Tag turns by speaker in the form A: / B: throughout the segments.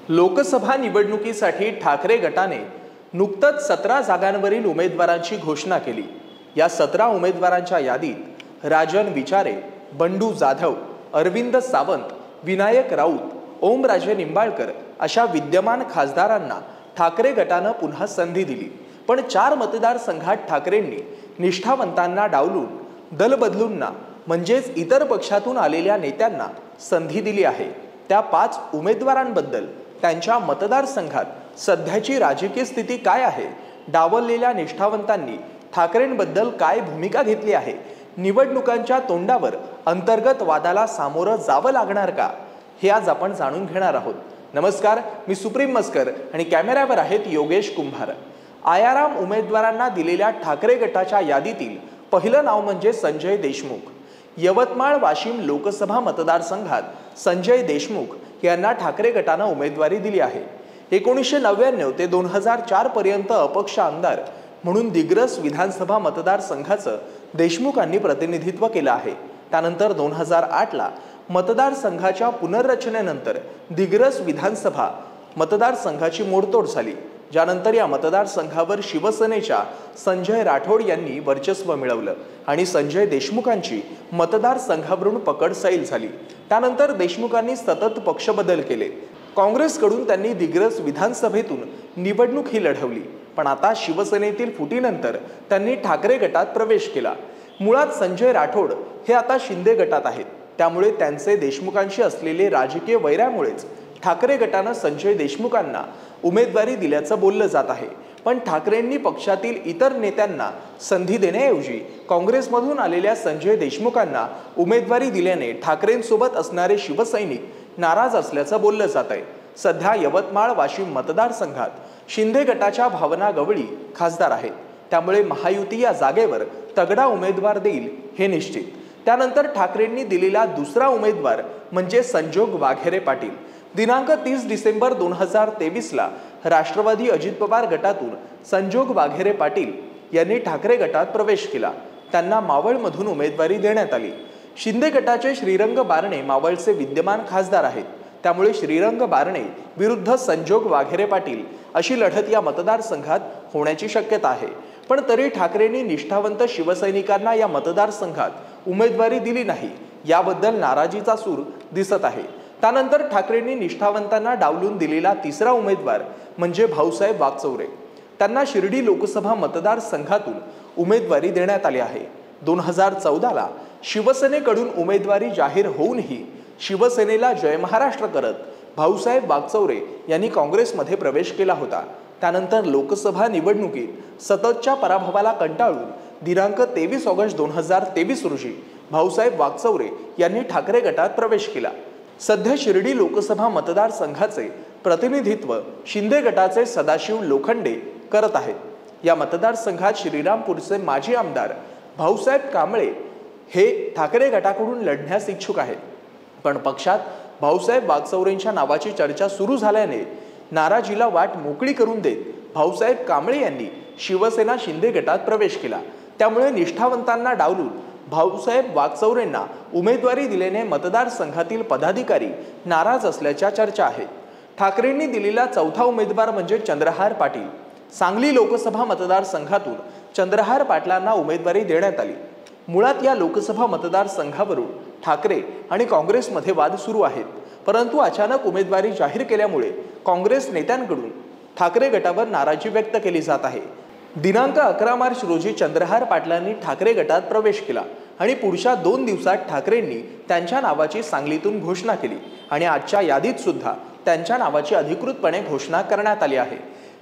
A: लोकसभा निवडणुकीसाठी ठाकरे गटाने नुकतंच 17 जागांवरील उमेदवारांची घोषणा केली। या 17 उमेदवारांच्या यादीत राजन विचारे, बंडू जाधव, अरविंद सावंत, विनायक राऊत, ओमराजे निंबाळकर अशा विद्यमान खासदारांना ठाकरे गटाने पुन्हा संधी दिली। पण 4 मतदारसंघात ठाकरेंनी निष्ठावंतांना डावलून दलबदलूंना म्हणजेच इतर पक्षातून आलेल्या नेत्यांना संधी दिली आहे। त्या 5 उमेदवारांबद्दल त्यांच्या मतदारसंघात सध्याची राजकीय स्थिती काय आहे, डावललेल्या निष्ठावंतांनी ठाकरेंबद्दल काय भूमिका घेतली आहे, निवडणुकांच्या तोंडावर अंतर्गत वादाला सामोरं जावं लागणार का, हे आज आपण जाणून घेणार आहोत। नमस्कार, मी सुप्रीम मस्कर आणि कॅमेऱ्यावर आहेत योगेश कुंभार। आयाराम उमेदवारांना दिलेल्या ठाकरे गटाच्या यादीतील पहिलं नाव म्हणजे संजय देशमुख। यवतमाळ वाशिम लोकसभा मतदारसंघात संजय देशमुख यांना ठाकरे गटाने उमेदवारी दिली आहे। 1999 ते 2004 पर्यंत अपक्ष आमदार म्हणून दिग्रस विधानसभा मतदारसंघाचं देशमुखांनी प्रतिनिधित्व केलं आहे। त्यानंतर 2008 ला मतदारसंघाच्या पुनर्रचनेनंतर दिग्रस विधानसभा मतदारसंघाची मोडतोड झाली, ज्यानंतर या मतदारसंघावर शिवसेनेच्या संजय राठोड यांनी वर्चस्व मिळवलं आणि संजय देशमुखांची मतदारसंघावरून पकड सैल झाली। त्यानंतर देशमुखांनी सतत पक्ष बदल केले। काँग्रेसकडून त्यांनी दिग्रस विधानसभेतून निवडणूक ही लढवली, पण आता शिवसेनेतील फुटीनंतर त्यांनी ठाकरे गटात प्रवेश केला। मुळात संजय राठोड हे आता शिंदे गटात आहेत, त्यामुळे त्यांचे देशमुखांशी असलेले राजकीय वैरामुळेच ठाकरे गटाने संजय देशमुखांना उमेदवारी दिल्याचं बोललं जात आहे। पण ठाकरेंनी पक्षातील इतर नेत्यांना संधी देण्याऐवजी काँग्रेसमधून आलेल्या संजय देशमुखांना उमेदवारी दिल्याने ठाकरेंसोबत असणारे शिवसैनिक नाराज असल्याचं बोललं जात आहे। सध्या यवतमाळ वाशिम मतदारसंघात शिंदे गटाच्या भावना गवळी खासदार आहेत, त्यामुळे महायुती या जागेवर तगडा उमेदवार देईल हे निश्चित। त्यानंतर ठाकरेंनी दिलेला दुसरा उमेदवार म्हणजे संजोग वाघेरे पाटील। दिनांक 30 डिसेंबर 2023 ला राष्ट्रवादी अजित पवार गटातून संजोग वाघेरे पाटील यांनी ठाकरे गटात प्रवेश केला। त्यांना मावळमधून उमेदवारी देण्यात आली। शिंदे गटाचे श्रीरंग बारणे मावळचे विद्यमान खासदार आहेत, त्यामुळे श्रीरंग बारणे विरुद्ध संजोग वाघेरे पाटील अशी लढत या मतदारसंघात होण्याची शक्यता आहे। पण तरी ठाकरेंनी निष्ठावंत शिवसैनिकांना या मतदारसंघात उमेदवारी दिली नाही, याबद्दल नाराजीचा सूर दिसत आहे। त्यानंतर ठाकरेंनी निष्ठावंतांना डावलून दिलेला तिसरा उमेदवार म्हणजे भाऊसाहेब वागचौरे। त्यांना शिर्डी लोकसभा मतदारसंघातून उमेदवारी देण्यात आली आहे। 2014 ला शिवसेनेकडून उमेदवारी जाहीर होऊनही शिवसेनेला जय महाराष्ट्र करत भाऊसाहेब वागचौरे यांनी काँग्रेसमध्ये प्रवेश केला होता। त्यानंतर लोकसभा निवडणुकीत सततच्या पराभवाला कंटाळून दिनांक 23 ऑगस्ट 2023 रोजी भाऊसाहेब वागचौरे यांनी ठाकरे गटात प्रवेश केला। सध्या शिर्डी लोकसभा मतदारसंघाचे प्रतिनिधित्व शिंदे गटाचे सदाशिव लोखंडे करत आहेत। या मतदारसंघात श्रीरामपूरचे माजी आमदार भाऊसाहेब कांबळे हे ठाकरे गटाकडून लढण्यास इच्छुक आहेत, पण पक्षात भाऊसाहेब वागचौरेंच्या नावाची चर्चा सुरू झाल्याने नाराजीला वाट मोकळी करून देत भाऊसाहेब कांबळे यांनी शिवसेना शिंदे गटात प्रवेश केला। त्यामुळे निष्ठावंतांना डावलून भाऊसाहेब वागचौरेंना उमेदवारी दिल्याने मतदारसंघातील पदाधिकारी नाराज असल्याच्या चर्चा आहेत। ठाकरेंनी दिलेला चौथा उमेदवार म्हणजे चंद्रहार पाटील। सांगली लोकसभा मतदारसंघातून चंद्रहार पाटलांना उमेदवारी देण्यात आली। मुळात या लोकसभा मतदारसंघावरून ठाकरे आणि काँग्रेसमध्ये वाद सुरू आहेत, परंतु अचानक उमेदवारी जाहीर केल्यामुळे काँग्रेस नेत्यांकडून ठाकरे गटावर नाराजी व्यक्त केली जात आहे। दिनांक 11 मार्च रोजी चंद्रहार पाटलांनी ठाकरे गटात प्रवेश केला आणि पुढच्या 2 दिवसात ठाकरेंनी त्यांच्या नावाची सांगलीतून घोषणा केली आणि आजच्या यादीत सुद्धा त्यांच्या नावाची अधिकृतपणे घोषणा करण्यात आली आहे।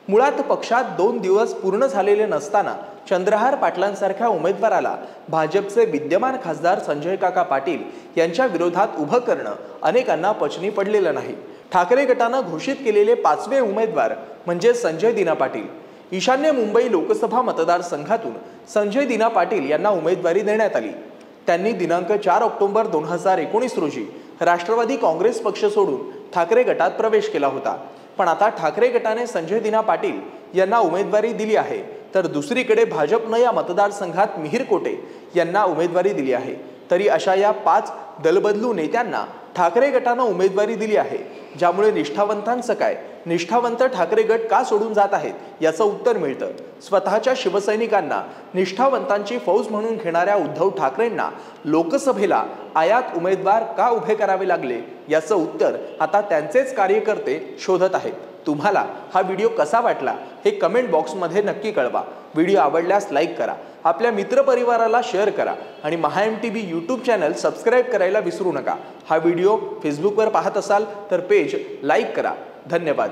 A: मुळात पक्षात 2 दिवस पूर्ण झालेले नसताना चंद्रहार पाटलांसारख्या उमेदवाराला भाजपचे विद्यमान खासदार संजय काका पाटील यांच्या विरोधात उभं करणं अनेकांना पचनी पडलेलं नाही। ठाकरे गटाने घोषित केलेले 5वे उमेदवार म्हणजे संजय दिना पाटील। ईशान्य मुंबई लोकसभा मतदारसंघातून संजय दिना पाटील यांना उमेदवारी देण्यात आली। त्यांनी दिनांक 4 ऑक्टोबर 2019 रोजी राष्ट्रवादी काँग्रेस पक्ष सोडून ठाकरे गटात प्रवेश केला होता, पण आता ठाकरे गटाने संजय दिना पाटील यांना उमेदवारी दिली आहे, तर दुसरीकडे भाजपने या मतदारसंघात मिहिर कोटे यांना उमेदवारी दिली आहे। तरी अशा या 5 दलबदलू नेत्यांना ठाकरे गटानं उमेदवारी दिली आहे, ज्यामुळे निष्ठावंतांचं काय, निष्ठावंत ठाकरे गट का सोडून जात आहेत याचं उत्तर मिळतं। स्वतःच्या शिवसैनिकांना निष्ठावंतांची फौज म्हणून घेणाऱ्या उद्धव ठाकरेंना लोकसभेला आयात उमेदवार का उभे करावे लागले याचं उत्तर आता त्यांचेच कार्यकर्ते शोधत आहेत। तुम्हाला हा व्हिडिओ कसा वाटला हे कमेंट बॉक्समध्ये नक्की कळवा। व्हिडिओ आवडल्यास लाईक करा, आपल्या मित्रपरिवाराला शेअर करा आणि MahaMTV यूट्यूब चॅनल सबस्क्राईब करायला विसरू नका। हा व्हिडिओ फेसबुकवर पाहत असाल तर पेज लाईक करा। धन्यवाद।